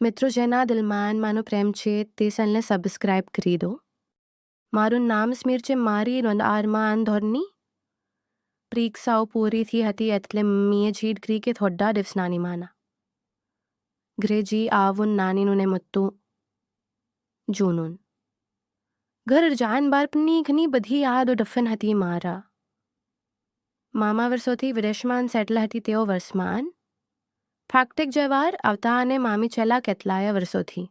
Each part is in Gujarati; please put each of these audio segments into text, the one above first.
મિત્રો જેના દિલમાં માનો પ્રેમ છે તે ચેનલને સબસ્ક્રાઇબ કરી દો. મારું નામ સ્મીર છે. મારી નોંધારમાં ધોરની પરીક્ષાઓ પૂરી થઈ હતી એટલે મમ્મીએ જીદ કરી કે થોડા દિવસ નાની માના ઘરેજી આવું નાનીનું ને મતું જૂનું ઘર જાન બાળપણની ઘણી બધી યાદો દફન હતી મારા. મામા વર્ષોથી વિદેશમાં સેટલ હતી તેઓ વર્ષમાં ફાક્ટેક જવાર આવતા અને મામી છેલ્લા કેટલાય વર્ષોથી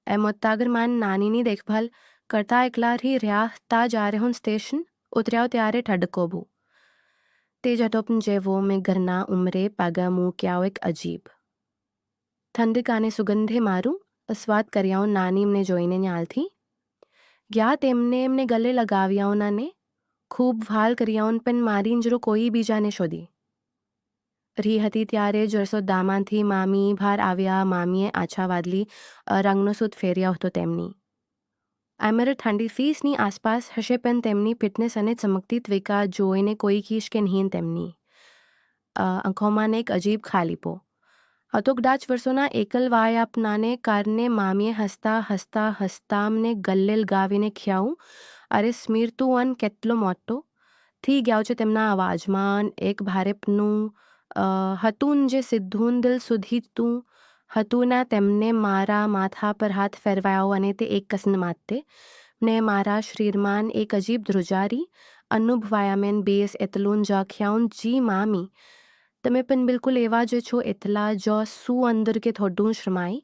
એ મોતાગરમાં નાનીની દેખભાલ કરતા એકલાથી રહ્યા હતા. જ્યારે હું સ્ટેશન ઉતર્યા ત્યારે ઠડકોબું તે જ હતો પણ જેવો મેં ઘરના ઉમરે પાગા મૂક્યા એક અજીબ ઠંડક અને સુગંધે મારું સ્વાદ કર્યાઓ. નાની એમને જોઈને ન્યાલથી ગયા તેમને એમને ગલે લગાવ્યાઓને ખૂબ વાલ કર્યાઓન પણ મારી નજરો કોઈ બીજાને શોધી રહી હતી. ત્યારે જ રસોડામાંથી મામી બહાર આવ્યા. મામીએ આછા વાદળી રંગનો સૂટ ફેર્યો હતો. તેમની એમર ઠંડી ફીસની આસપાસ હશે પણ તેમની ફિટનેસ અને ચમકતી ત્વિકા જોઈને કોઈ કીશ કે નહીં. તેમની આંખોમાં એક અજીબ ખાલીપો હતો. કદાચ વર્ષોના એકલવાયાપનાને કારણે મામીએ હસતા હસતા હસતા અમને ગલ્લે લગાવીને ખ્યાવું, અરે સ્મીર તું અન કેટલો મોટો થઈ ગયો છે. તેમના અવાજમાં એક ભારેપનું હતું જે સીધું દિલ સુધી તું હતું ને. તેમને મારા માથા પર હાથ ફેરવાયો અને તે એક કસન માતે ને મારા શરીરમાં એક અજીબ ધ્રુજારી અનુભવાયામેન બેસ એટલું જાખ્યાઉન જી મામી તમે પણ બિલકુલ એવા જ છો. એટલા જો શું અંદર કે થોડું શરમાઈ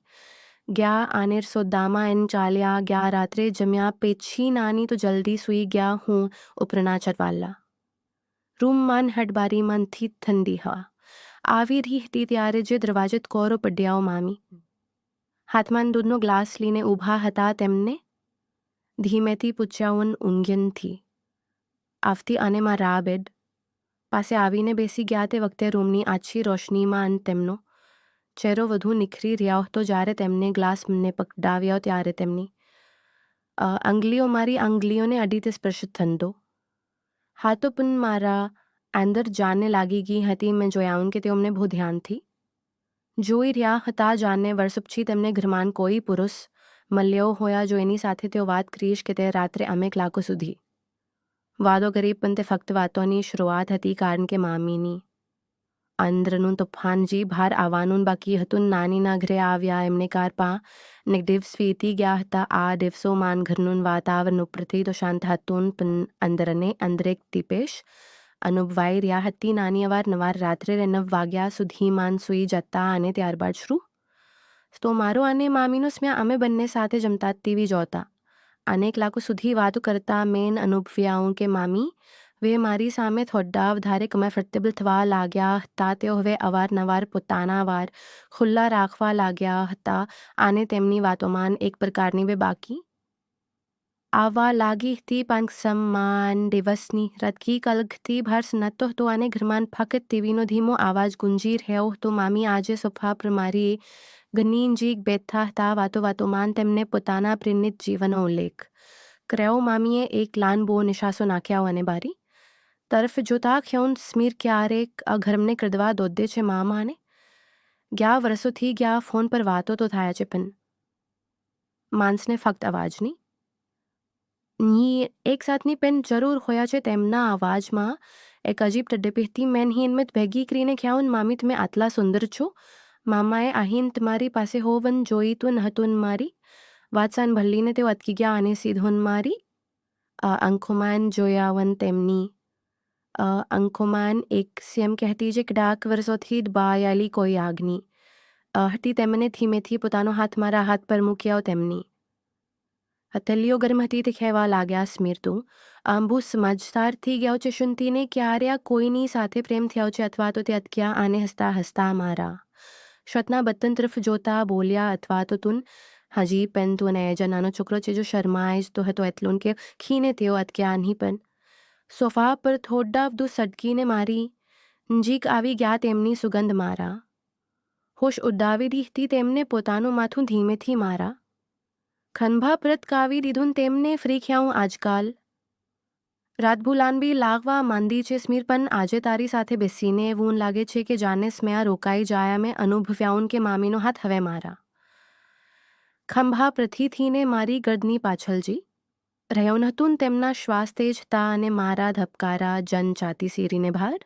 ગયા અને સોદામાં એન ચાલ્યા ગયા. રાત્રે જમ્યા પેછી નાની તો જલ્દી સૂઈ ગયા. હું ઉપરના છતવાલા રૂમમાં હડબારીમાંથી ઠંડી હવા આવી રહી હતી ત્યારે જે દરવાજે કોરો પડ્યાઓ મામી હાથમાં દૂધનો ગ્લાસ લઈને ઊભા હતા. તેમને ધીમેથી પૂછ્યાઓન ઊંઘનથી આવતી અને મારા બેડ પાસે આવીને બેસી ગયા. તે વખતે રૂમની આછી રોશનીમાં તેમનો ચહેરો વધુ નિખરી રહ્યો હતો. જ્યારે તેમને ગ્લાસ મને પકડાવ્યો ત્યારે તેમની આંગળીઓ મારી આંગળીઓને અડીતે સ્પર્શ થંદો હાથો પણ મારા અંદર જાનને લાગી ગઈ હતી. મેં જોયાઉં કે તેઓ અમને બહુ ધ્યાનથી જોઈ રહ્યા હતા. જાનને વર્ષ પછી તેમને ઘરમાં કોઈ પુરુષ મળ્યો હોયા જો એની સાથે તેઓ વાત કરીશ કે તે રાત્રે અમે કલાકો સુધી વાતો કરી. પણ તે ફક્ત વાતોની શરૂઆત હતી કારણ કે મામીની અંદરનું તોફાનજી બહાર આવવાનું બાકી હતું. નાનીના ઘરે આવ્યા એમને કાર પા ને દિવસ વીતી ગયા હતા. આ દિવસોમાં ઘરનું વાતાવરણ ઉપરથી તો શાંત હતું પણ અંદર એક ટીપેશ અનુભવાઈ રહ્યા હતી. નાની અવારનવાર રાત્રે 9 વાગ્યા સુધીમાં સૂઈ જતા અને ત્યારબાદ શરૂ તો મારો અને મામીનો સ્નેહ અમે બંને સાથે જમતા ટીવી જોતા અનેક કલાકો સુધી વાતો કરતા. મેં અનુભવ્યાઉં કે મામી વે મારી સામે થોડા વધારે કમ્ફર્ટેબલ થવા લાગ્યા હતા. તેઓ હવે અવારનવાર પોતાના વાર ખુલ્લા રાખવા લાગ્યા હતા અને તેમની વાતોમાં એક પ્રકારની બે બાકી આવવા લાગી હતી. પણ સમાન દિવસની રાતથી કલગથી બહાર સનાતો હતો અને ઘરમાં ફક્ત ટીવીનો ધીમો અવાજ ગુંજી રહ્યો હતો. મામી આજે સોફા પર મારી ઘણી નજીક બેઠા હતા. વાતોમાં તેમને પોતાના પ્રેરિત જીવનનો ઉલ્લેખ કર્યો. મામીએ એક લાંબો નિશાસો નાખ્યો અને બારી તરફ જોતા કહ્યું, સ્મીર ક્યારેક ઘરમને કડવા દોડે છે મામાને ગયા વર્ષોથી ગયા ફોન પર વાતો તો થાય છે પણ માણસને ફક્ત અવાજની એક સાથની પેન જરૂર હોયા છે. તેમના અવાજમાં એક અજીબ તડપીથી મેં હિંમત ભેગી કરીને કહ્યું, મામી તમે આટલા સુંદર છો. મામાએ અહીં તમારી પાસે હોવન જોઈતું નહોતું. મારી વાત સાંભળીને તેઓ અટકી ગયા અને સીધું મારી આંખોમાં જોયાવન તેમની આંખોમાં એક સેમ કહેતી જે કડાક વર્ષોથી દબાયેલી કોઈ આગની હતી. તેમને ધીમેથી પોતાનો હાથ મારા હાથ પર મૂક્યો. તેમની હથેલીઓ ગરમ હતી. તે કહેવા લાગ્યા, સ્મીર તું બહુ સમજદાર થઈ ગયો છે. શુનતીને ક્યારે કોઈની સાથે પ્રેમ થયો છે અથવા તો તે અટક્યા અને હસતા હસતા મારા શોટના બટન તરફ જોતા બોલ્યા, અથવા તો તું હજી પણ તું અને એજ નાનો છોકરો છે જો શરમાય જ તો હતો એટલું કે ખીને તેઓ અટક્યા નહીં પણ સોફા પર થોડા વધુ સટકીને મારી નજીક આવી ગયા. તેમની સુગંધ મારા હોશ ઉડાવી દીધી. તેમને પોતાનું માથું ધીમેથી મારા ખંભા પ્રતકાવી દીધું. તેમને ફ્રી ખ્યાઉં આજકાલ રાત ભૂ લાંબી લાગવા માંડી છે સ્મીર, પણ આજે તારી સાથે બેસીને એવું લાગે છે કે જાને સ્મેહ રોકાઈ જાય. મેં અનુભવ્યાઉં કે મામીનો હાથ હવે મારા ખંભા પ્રથિથીને મારી ગળની પાછળ જી રહ્યો નહોતું ને તેમના શ્વાસ તેજ હતા અને મારા ધબકારા જન ચાતી સીરીને બહાર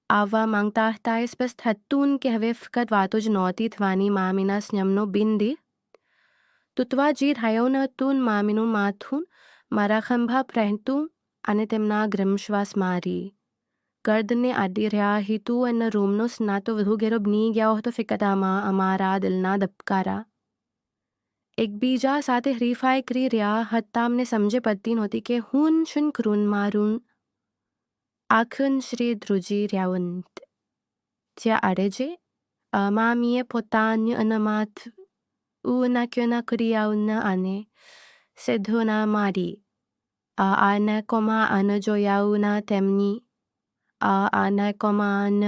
આવવા માંગતા હતા. એ સ્પષ્ટ હતું કે હવે ફક્ત વાતો જ નહોતી થવાની. મામીના સ્નેહનો બિંદી તૂટવા જી રહ્યો નહોતું. મામીનું માથું મારા ખંભા પહેરતું અને તેમના ગ્રમશ્વાસ મારી ગર્દને આડી રહ્યા હતું અને રૂમનો સ્નાતો વધુ ઘેરો બની ગયો હતો. ફિકતામાં અમારા દિલના ધબકારા એકબીજા સાથે હરીફાઈ કરી રહ્યા હતા. અમને સમજે પડતી નહોતી કે હું શું કરું. મારું આખું શ્રી ધ્રુજી રહ્યાવન ત્યાં આડે જે મામીએ પોતાની અનામાત નાખ્યોના ક્રિયાઓના આને સિદ્ધોના મારી આને કોમા આને જોયાઓના તેમની આને કોમાન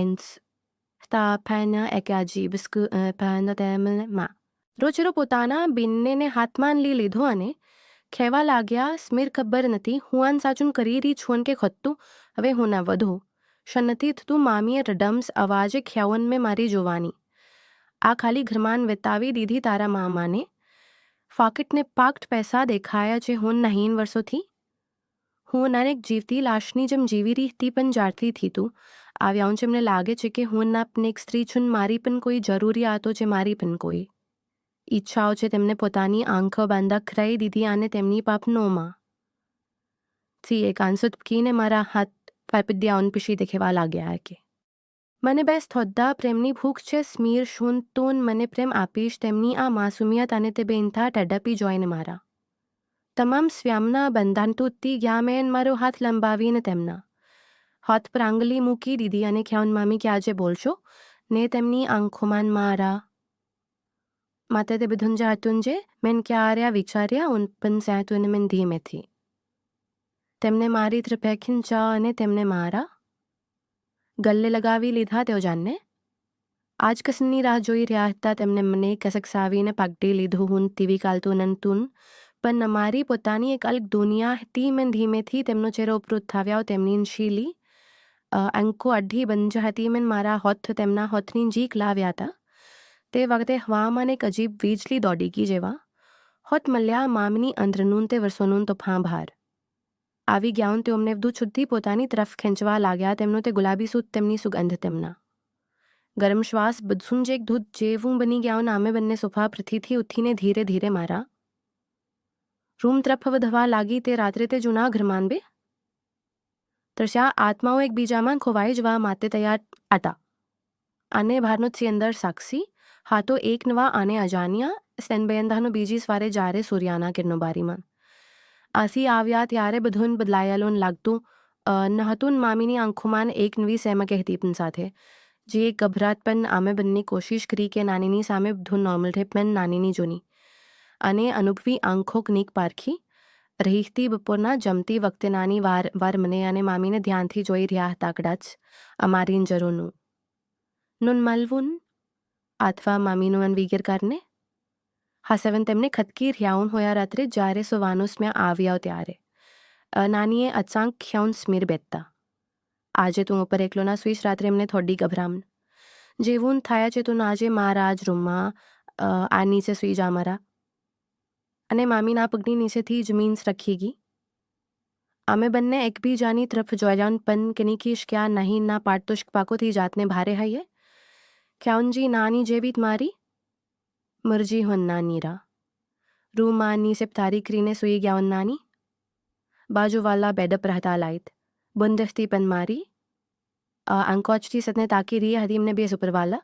ens સ્થાપન એક અજીબ સ્કૂપન તેમમાં રોજરો પોતાના બિન્નેને હાથમાં લઈ લીધો અને કહેવા લાગ્યા, સ્મીર ખબર નથી હું આન સાચું કરી રહી છું કે ખોટું. હવે હું ના વધુ શનતી થતું. મામીએ રડમ્સ અવાજે ખ્યાવન મેં મારી જોવાની આ ખાલી ઘરમાન વિતાવી દીધી તારા મામાને ફાકટને પાકટ પૈસા દેખાયા છે. હું નહીં વર્ષોથી હું નાનેક જીવતી લાશની જેમ જીવી રહી હતી પણ જાણતી હતી તું આવ્યાઉં છે. મને લાગે છે કે હું ના પણ એક સ્ત્રી છું. મારી પણ કોઈ જરૂરિયાતો છે. મારી પણ કોઈ ઈચ્છાઓ છે. તેમને પોતાની આંખો બાંધા ખરાઈ દીધી અને તેમની પાપનોમાં થી એક આંસુ ટપકીને મારા હાથ પાપદ્યાઓન પીશી દેખેવા લાગ્યા કે મને બેસ થોડા પ્રેમની ભૂખ છે. સ્મીર શું તું મને પ્રેમ આપીશ. તેમની આ માસુમિયત અને તે બેનથા ટડપી જોઈને મારા તમામ સ્વ્યામના બંધાન તૂટતી ગયા. મેં મારો હાથ લંબાવીને તેમના હાથ પર આંગળી મૂકી દીધી અને ખ્યાવન મામી કે આજે બોલશો ને તેમની આંખોમાં મારા માતે તે બધું જાતું જે મેં ક્યાર્યા વિચાર્યા ઉન પણ સહેતું મેં ધીમેથી તેમને મારી તરફે ખીંચા અને તેમને મારા ગલ્લે લગાવી લીધા. તેઓ જાણને આજ કસની રાહ જોઈ રહ્યા હતા. તેમને મને કસકસાવીને પકડી લીધું. હું ટીવી કાલતું નનતું પણ અમારી પોતાની એક અલગ દુનિયા હતી. મેં ધીમેથી તેમનો ચહેરો ઉપર ઉઠાવ્યો. તેમની શીલી આંખો અઢી બંધ હતી. મેં મારા હોઠ તેમના હોઠની જીક લાવ્યા હતા. તે વખતે હવામાન એક અજીબ વીજળી દોડી ગઈ જેવા હોઠ મળ્યા. મામની અંદરનું તે વર્ષોનું તોફાન બહાર આવી ગયા. તેઓ અમને વધુ છુદ્દી પોતાની તરફ ખેંચવા લાગ્યા. તેમનો તે ગુલાબી સૂટ તેમની સુગંધ તેમના ગરમ શ્વાસ બધું જ એક દૂધ જેવું બની ગયા. અમે બંને સોફા પરથી ઉઠીને ધીરે ધીરે મારા રૂમ તરફ વધવા લાગી. તે રાત્રે તે જૂના ઘરમાં બે તરસ્યા આત્માઓ એકબીજામાં ખોવાઈ જવા માટે તૈયાર હતા. આને બહારનો છે અંદર સાક્ષી હાથો એક નવા આને અજાણ્યા સ્તનબેંધાનો બીજી સવારે જ્યારે સૂર્યાના કિરણો બારીમાં આસી આવ્યા ત્યારે બધું બદલાયેલું લાગતું ન હતું. મામીની આંખોમાં એક નવી સેમક હતી પણ સાથે જે એક ગભરાટ પણ અમે બંને કોશિશ કરી કે નાનીની સામે બધું નોર્મલ રહે. પણ નાનીની જૂની અને અનુભવી આંખો કનીક પારખી રહીતી. બપોરના જમતી વખતે નાની વાર મને અને મામીને ધ્યાનથી જોઈ રહ્યા હતા. કદાચ અમારી જરૂરનું નુન મળવું અથવા મામીનું મન વિગર કારણે હાસવન તેમને ખતકી રહ્યાઉન હોયા. રાત્રે જ્યારે સુવાનું સ્મ્યા આવ્યા ત્યારે નાનીએ અચાંક ખ્યાઉન સ્મીર બેઠતા આજે તું ઉપર એકલો ના સુઈશ. રાત્રે એમને થોડી ગભરામણ જેવું થયા છે. તું આજે મારા જ રૂમમાં આ નીચે સુઈ જા મારા અને મામીના પગની નીચેથી જમીન રખી ગઈ. અમે બંને એકબીજાની તરફ જોયા પણ કનીકીશ ક્યાં નહીં ના પાડતુષ્ક પાકોથી જાતને ભારે હૈયે ખ્યાઉનજી નાની જેવી મારી મરજી હોન નાનીરા રૂમાની સેપ તારી કરીને સુઈ ગયા. નાની બાજુવાલા બેડ પર હતા. લાઈટ બંધતી પણ મારી આંકોચથી સતને તાકી રહી હતી. એમને બે સુપરવાલા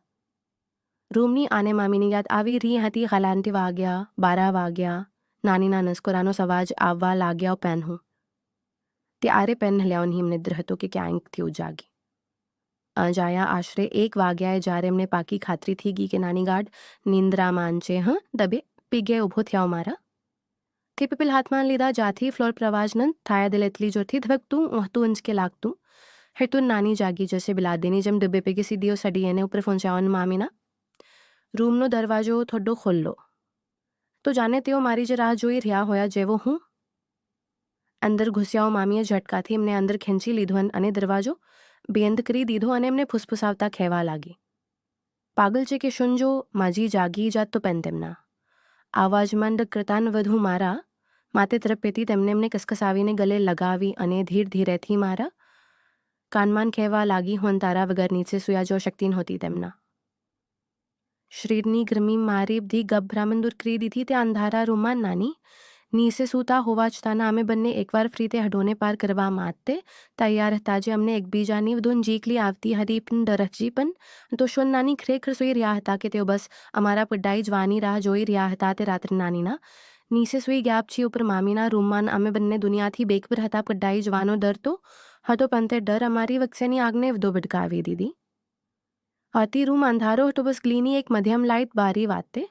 રૂમની આને મામીની યાદ આવી રહી હતી. હલાંટી વાગ્યા 12 વાગ્યા. નાનીના નસકોરાનો સવાજ આવવા લાગ્યા. પેન હું ત્યારે પેન હલ્યાઓની એમને નિદ્ર હતો કે ક્યાંકથી ઉજાગી જાયા. આશરે 1 વાગ્યાએ જ્યારે એમને પાકી ખાતરી થઈ ગઈ કે નાની ગાઢ નિંદ્રામાન છે. દબે પીગે ઊભો થયા. મારા તે પીપલ હાથમાં લીધા. જાથી ફ્લોર પ્રવાજનંદ થાયા દિલ એટલી જોરથી ધબકતું ઊંઘતું અંજકે લાગતું હેતું નાની જાગી જશે બિલાદીની જેમ. ડબ્બે પૈકી સીધીઓ સડી એને ઉપર પહોંચાવન મામીના રૂમનો દરવાજો થોડો ખોલ્લો તો જાણે તેઓ મારી જે રાહ જોઈ રહ્યા હોયા જેવો હું અંદર ઘૂસ્યાઓ. મામીએ ઝટકાથી એમને અંદર ખેંચી લીધો અને દરવાજો બંધ કરી દીધો અને એમને ફૂસફૂસાવતા કહેવા લાગી, પાગલ છે કે શું જો માજી જાગી જાત તો પેન તેમના આવાજ મંદ કરતાં વધુ મારા માથે તરફેથી એમને કસકસાવીને ગલે લગાવી અને ધીરેથી મારા કાનમાં કહેવા લાગી, હું તારા વગર નીચે સૂયા જો શકતી નહોતી તેમના. શરીરની ગરમી મારી બધી ગભરામણ દૂર કરી દીધી. તે અંધારા રૂમમાં નાની નીચે સૂતા હોવા છતાં અમે બંને એકવાર ફ્રીતે હડોને પાર કરવા માટે તૈયાર હતા. જે અમને એકબીજાની વધુ નજીકલી આવતી હતી પણ ડરજી પણ તો શું નાની ખરેખર સૂઈ રહ્યા હતા કે તેઓ બસ અમારા પડાઈ જવાની રાહ જોઈ રહ્યા હતા. તે રાત્રે નાનીના નીચે સૂઈ ગયા પછી ઉપર મામીના રૂમમાં અમે બંને દુનિયાથી બેખબર હતા. પડાઈ જવાનો ડર તો હતો પણ તે ડર અમારી વચ્ચેની આગને વધુ ભડકાવી દીધી. હતી રૂમ અંધારો હતો. બસ ગ્લીની એક મધ્યમ લાઇટ બારી વાતે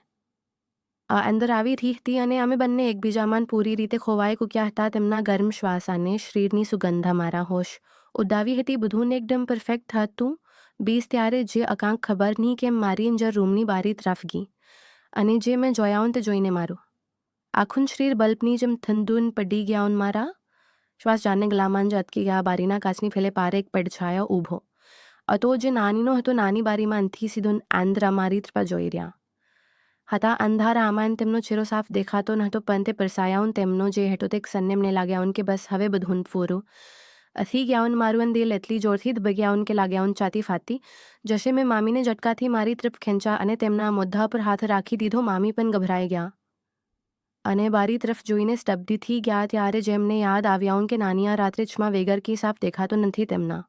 અંદર આવી રહી હતી અને અમે બંને એકબીજામાં પૂરી રીતે ખોવાઈ ચૂક્યા હતા. તેમના ગરમ શ્વાસ અને શરીરની સુગંધ મારા હોશ ઉડાવી હતી. બધું એકદમ પરફેક્ટ હતું. બીસ ત્યારે જે અકાંક ખબર નહીં કેમ મારી અંજર રૂમની બારી તરફ ગઈ અને જે મેં જોયાઉં તે જોઈને મારું આખું શરીર બલ્બની જેમ ઠંડુન પડી ગયાઉં. મારા શ્વાસ જાને ગલામાં જ અટકી ગયા. બારીના કાચની ફેલે પારે એક પડછાયો ઊભો હતો જે નાનીનો હતો. નાની બારીમાં અંથી સીધું આંદ્ર અમારી તરફ જોઈ રહ્યા હતા. અંધારામાં તેમનો ચહેરો સાફ દેખાતો નહોતો પણ તે પરસાયાઉં તેમનો જે હતો તે ક્ષણે મને લાગ્યાઉં કે બસ હવે બધું પૂરું થઈ ગયાઉં. મારું દિલ એટલી જોરથી દબગ્યાઉં કે લાગ્યાઉં છાતી ફાટી જશે. મેં મામીને ઝટકાથી મારી તરફ ખેંચ્યા અને તેમના મોઢા પર હાથ રાખી દીધો. મામી પણ ગભરાઈ ગયા અને બારી તરફ જોઈને સ્તબ્ધ થઈ ગયા. ત્યારે જેમને યાદ આવ્યાઉં કે નાની આ રાત્રે ક્ષમા વેગર કી સાફ દેખાતો નથી તેમના.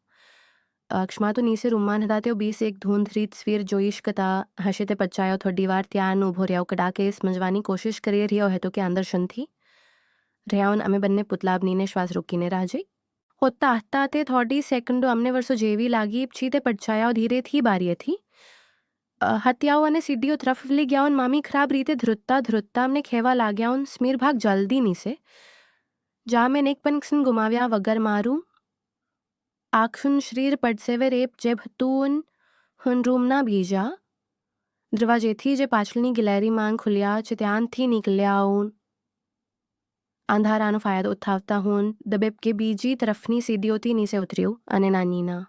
ક્ષમા તો નીચે રૂમમાં હતા. તેઓ બીસ એક ધૂંધળી તસવીર જોઈ શકતા હશે. તે પચાયો થોડી વાર ત્યાં ઊભો રહ્યો. કડાકે સમજવાની કોશિશ કરી રહ્યો હતો કે અંદર શનથી રહ્યાઉં. અમે બંને પુતલા બનીને શ્વાસ રોકીને રાહ જોઈ હોતા હતા. તે થોડી સેકન્ડો અમને વર્ષો જેવી લાગી. પછી તે પડછાયાઓ ધીરેથી બારીએથી હત્યાઓ અને સીડીઓ તરફ લઈ ગયાઉં. મામી ખરાબ રીતે ધ્રુતતા અમને કહેવા લાગ્યાઉં, સ્મીર ભાગ જલ્દી નીચે જા. મેં એક પણ ક્ષણ ગુમાવ્યા વગર મારું આખું શરીર પડસેવે રેપ જેબ હતું. હું રૂમના બીજા દરવાજેથી જે પાછળની ગેલેરીમાં ખુલ્યા છે ત્યાંથી નીકળ્યાઉં. અંધારાનો ફાયદો ઉઠાવતા હું દબેબ કે બીજી તરફની સીડીઓથી નીચે ઉતર્યું અને નાનીના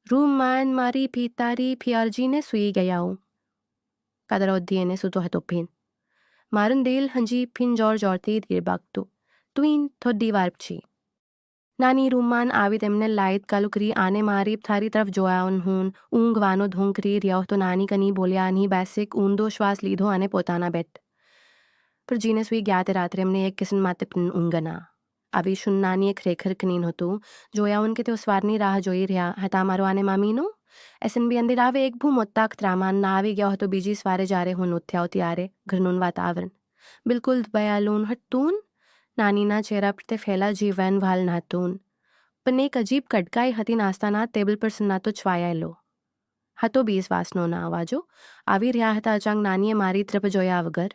રૂમમાં મારી પિતારી પિયરજીને સૂઈ ગયાઉં. કદરોધી એને સૂતો હતો ભીન. મારું દિલ હજી ભીન જોરથી ધીરબાગતું. તું થોડી વાર પછી નાની રૂમમાં આવી તેમને લાઇટ ચાલુ કરી આને મારી થારી તરફ જોયાઉં. હું ઊંઘવાનો ધૂં કરી રહ્યો હતો. નાની કની બોલ્યા નહીં. બેસિક ઊંડો શ્વાસ લીધો અને પોતાના બેટ પર જીને સૂઈ ગયા. તે રાત્રે એમને એક કિસ્મ માટે પણ ઊંઘ ના આવી. શું નાની ખરેખર કનીન હતું. જોયાઉં કે તેઓ સવારની રાહ જોઈ રહ્યા હતા. મારો આને મામીનું એસએનબી અંદર આવે એક ભૂ મોટા ત્રામાન ના આવી ગયો હતો. બીજી સવારે જ્યારે હું ઉઠ્યાઉં ત્યારે ઘરનું વાતાવરણ બિલકુલ દયાલું હતું. નાનીના ચહેરા પર તે ફેલા જીવન વાલ નહોતું પણ એક અજીબ કડકાઈ હતી. નાસ્તાના ટેબલ પર સન્નાટો છવાયેલો હતો. 20 વાસનોના અવાજો આવી રહ્યા હતા. અચાનક નાનીએ મારી તરફ જોયા વગર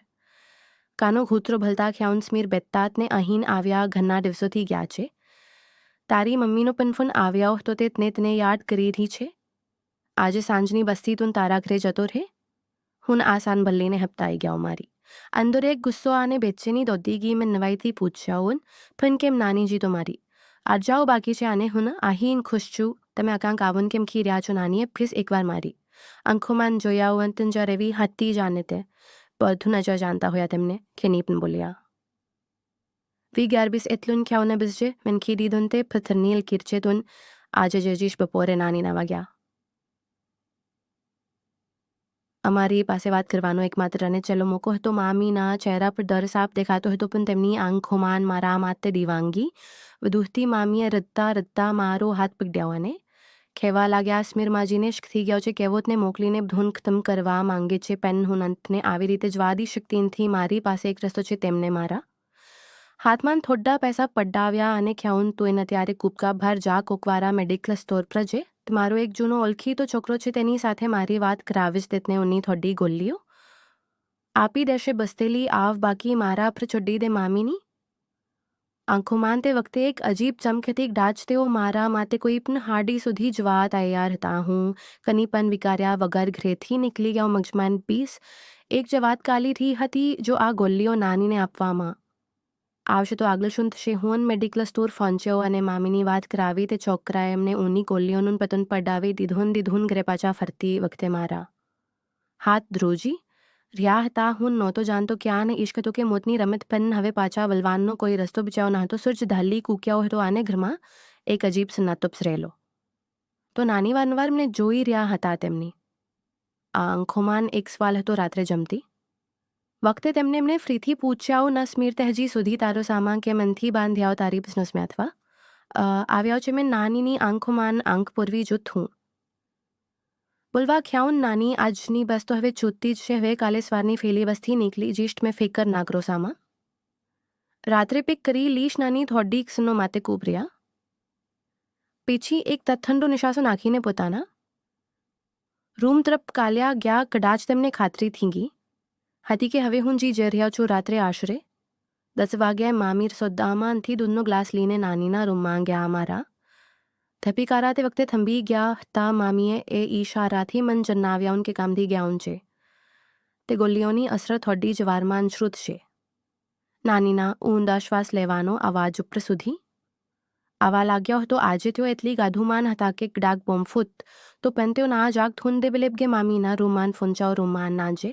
કાનો ઘૂંતરો ભલતા ખ્યાઉં. સ્મીર બેત્તાતને અહીં આવ્યા ઘણા દિવસોથી ગયા છે. તારી મમ્મીનો પણ ફોન આવ્યો હતો. તે તને યાદ કરી રહી છે. આજે સાંજની બસ્તી તું તારા ઘરે જતો રહે. હું આસાન ભલ્લીને હપતાઈ ગયો. મારી અંદર એક ગુસ્સો અને બેચેની દોડી ગઈ. મેં નવાઈથી પૂછ્યાઉં પણ કેમ નાનીજી તો મારી આજ જાઓ બાકી છે આને. હું અહીં ખુશ છું. તમે અકાંક આવું કેમ ખી રહ્યા છો. નાનીએ પ્લીઝ એકવાર મારી આંખોમાં જોયાઉં. તન જર એવી હતી જાને તે બધું નજર જાણતા હોયા તેમને ખેની પણ બોલ્યા. વી 11 એટલું ખ્યાઉં ને બસજે મેં ખી દીધું. તે પથ્થરની કિરચે તું આજે જજીશ બપોરે નાનીના વાગ્યા. અમારી પાસે વાત કરવાનો એકમાત્ર અને છેલ્લો મોકો હતો. મામીના ચહેરા પર ડર સાફ દેખાતો હતો પણ તેમની આંખોમાં મારા માથે દિવાંગી વધુથી. મામીએ રડતા મારો હાથ પકડ્યો અને કહેવા લાગ્યા, સ્મીર માજીને થઈ ગયો છે. કહેવતને મોકલીને ધૂન ખતમ કરવા માંગે છે. પેન હું અંતને આવી રીતે જવા દી શકતી નથી. મારી પાસે એક રસ્તો છે. તેમને મારા હાથમાં થોડા પૈસા પડાવ્યા અને ખ્યાઉં તું એને ત્યારે કૂપકા બહાર જા કોકવારા મેડિકલ સ્ટોર પર જે મારો એક જૂનો ઓળખીતો છોકરો છે તેની સાથે મારી વાત કરાવીશ. તેને ઉની થોડી ગોલીઓ આપી દેશે. બસ્તેલી આવ બાકી મારા પર છોડી દે. મામીની આંખોમાં તે વખતે એક અજીબ ચમક હતી. કદાચ તેઓ મારા માટે કોઈ પણ હાડી સુધી જવા તૈયાર હતા. હું કની પણ વિકાર્યા વગર ઘરેથી નીકળી ગયો. મગજમાં 20 એક જ વાત કાલી થઈ હતી. જો આ ગોલીઓ નાનીને આપવામાં આવશે તો આગળ શું થશે. હું મેડિકલ સ્ટોર પહોંચ્યો અને મામીની વાત કરાવી. તે છોકરાએ એમને ઊની ગોલીઓનું પતન પડાવી દીધું ઘરે પાછા ફરતી વખતે મારા હાથ ધ્રુજી રહ્યા હતા. હું નહોતો જાણતો કે આને ઇશ્ક હતો કે મોતની રમત, પણ હવે પાછા વલવાનનો કોઈ રસ્તો બચાવ્યો ન હતો. સૂરજ ઢાલી કૂક્યો હતો અને ઘરમાં એક અજીબ સન્નાટો પસરેલો. તો નાની વારંવાર મને જોઈ રહ્યા હતા. તેમની આંખોમાં એક સવાલ હતો. રાત્રે જમતી વખતે તેમને એમને ફ્રીથી પૂછ્યાઓ ન સ્મીર તે હજી સુધી તારો સામાન કે મનથી બાંધ્યાઓ તારી બિઝનેસમાં અથવા આવ્યાઓ છે. મેં નાનીની આંખોમાં આંખ પૂરવી જૂથ હું બોલવા ખ્યાઉન નાની આજની બસ તો હવે છૂટતી જ છે. હવે કાલે સવારની ફેલી બસથી નીકળી જીષ્ટ મેં ફિકર ના કરો સામા રાત્રે પિક કરી લીશ નાની થોડી ક્ષણો માટે કૂબર્યા. પીછી એક તથ્થંડો નિશાસો નાખીને પોતાના રૂમ તરફ કાલ્યા ગયા. કદાચ તેમને ખાતરી થીગી હતી કે હવે હું જઈ રહ્યા છું. રાત્રે આશરે 10 વાગ્યાએ મામીર સોદામાંથી દૂધનો ગ્લાસ લઈને નાનીના રૂમમાં ગયા. અમારા ધપીકારા તે વખતે થંભી ગયા હતા. મામીએ એ ઈશારાથી મન જણાવ્યા કે કામથી ગયા છે. તે ગોલીઓની અસર થોડી જ વારમાં શ્રુત છે. નાનીના ઊંડા શ્વાસ લેવાનો અવાજ ઉપર સુધી આવા લાગ્યો હતો. આજે તેઓ એટલી ગાધુમાન હતા કે ડાક બોમ્ફૂત તો પણ તેઓ ના જાગ થુંદે બિલેબ કે મામીના રૂમાન ફોંચાઓ રૂમાન નાજે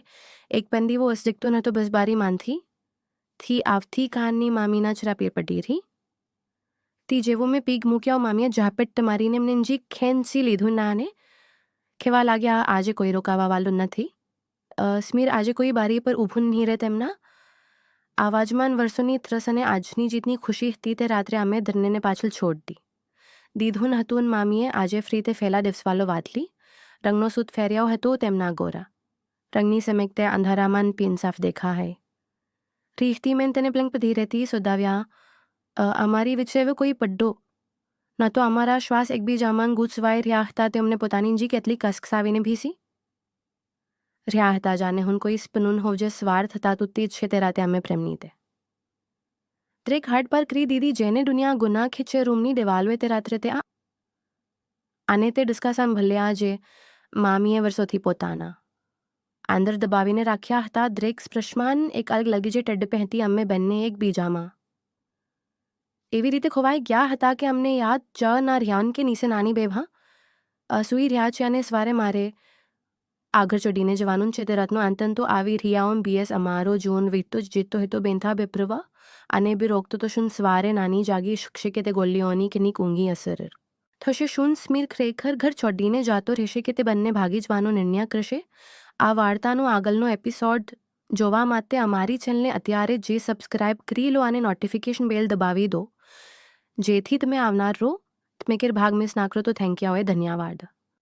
એક પંદીવો અસદિકતો ન તો બસ બારીમાંથી થી આવતી કાનની મામીના ચરા પીર પડી રહી. તી જેવો મેં પીગ મૂક્યા. મામીએ ઝાપટ મારીને એમને જી ખેંચી લીધું. નાને કહેવા લાગ્યા આજે કોઈ રોકાવા વાળું નથી. સ્મીર આજે કોઈ બારી પર ઊભું નહીં રહે. તેમના આવાજમાં વર્ષોની ત્રસ અને આજની જીતની ખુશી હતી. તે રાત્રે અમે ધરને પાછળ છોડી દીધું હતું. મામીએ આજે ફ્રી તે ફેલા દિવસવાલો વાતલી રંગનો સૂત ફેર્યાઓ હતો. તેમના ગોરા રંગની સમેકતે અંધારામાં પીનસાફ દેખા હૈ. રીખતી મેં તેને પલંગ પર ધીરેથી સોદાવ્યા. અમારી વચ્ચે એવો કોઈ પડ્ડો ન તો અમારા શ્વાસ એકબીજામાં ગૂંચવાઈ રહ્યા હતા. તેમને પોતાની જી કેટલી કસકસાવીને ભીસી રહ્યા હતા. જાણે હું કોઈ સ્પનૂન હોવ જે સવાર થતા તૂટતી જ છે. તે રાતે અમે પ્રેમની તે દરેક હાડ પર કરી દીધી. જેને દુનિયા ગુના ખીચે રૂમની દિવાલોએ તે રાત્રે તે આને તે ડિસ્કા સાંભળ્યા જે મામીએ વર્ષોથી પોતાના અંદર દબાવીને રાખ્યા હતા. દરેક સ્પર્શમાન એક અલગ લગી જે ટેડ પહેતી અમે બંને એકબીજામાં એવી રીતે ખોવાઈ ગયા હતા કે અમને યાદ જ ના રહ્યા કે નીચે નાની બેભા સૂઈ રહ્યા છે અને સવારે મારે આગળ ચડીને જવાનું છે. તે રાતનો આંતન તો આવી રહ્યા. બીએસ અમારો જૂન વીતતો જ જીતતો હતો. બેંથા બેપ્રવા અને બી રોકતો તો શું સવારે નાની જાગી શકશે કે તે ગોલીઓની કેની ઊંઘી અસર થશે. શું સ્મીર ખરેખર ઘર છોડીને જાતો રહેશે કે તે બંને ભાગી જવાનો નિર્ણય કરશે. આ વાર્તાનો આગળનો એપિસોડ જોવા માટે અમારી ચેનલને અત્યારે જે સબસ્ક્રાઇબ કરી લો અને નોટિફિકેશન બેલ દબાવી દો જેથી તમે આવનાર રો તમે કે ભાગ મિસ ના કરો. તો થેન્ક યુ. ધન્યવાદ.